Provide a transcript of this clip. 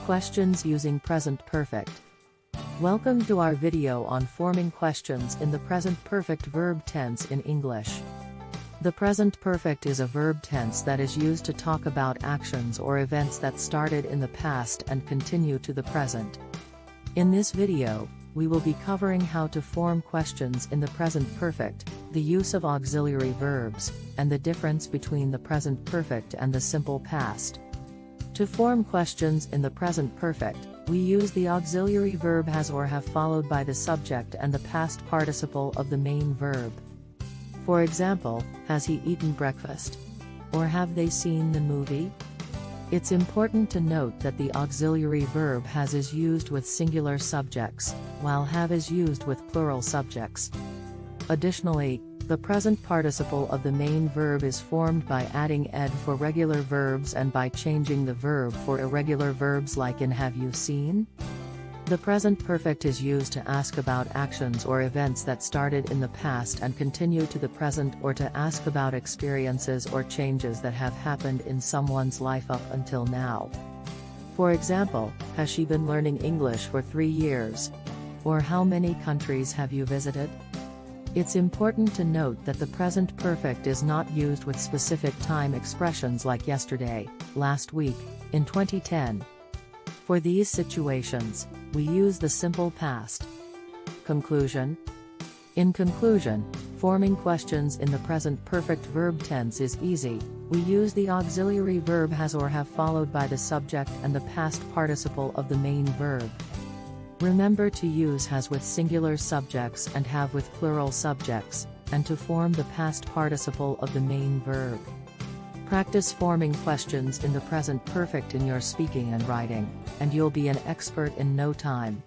Questions using present perfect. Welcome to our video on forming questions in the present perfect verb tense in English. The present perfect is a verb tense that is used to talk about actions or events that started in the past and continue to the present. In this video, we will be covering how to form questions in the present perfect, the use of auxiliary verbs, and the difference between the present perfect and the simple past. To form questions in the present perfect, we use the auxiliary verb has or have followed by the subject and the past participle of the main verb. For example, has he eaten breakfast? Or have they seen the movie? It's important to note that the auxiliary verb has is used with singular subjects, while have is used with plural subjects. Additionally, the present participle of the main verb is formed by adding ed for regular verbs and by changing the verb for irregular verbs like in have you seen? The present perfect is used to ask about actions or events that started in the past and continue to the present, or to ask about experiences or changes that have happened in someone's life up until now. For example, has she been learning English for 3 years? Or how many countries have you visited? It's important to note that the present perfect is not used with specific time expressions like yesterday, last week, in 2010. For these situations, we use the simple past. Conclusion. In conclusion, forming questions in the present perfect verb tense is easy. We use the auxiliary verb has or have followed by the subject and the past participle of the main verb. Remember to use has with singular subjects and have with plural subjects, and to form the past participle of the main verb. Practice forming questions in the present perfect in your speaking and writing, and you'll be an expert in no time.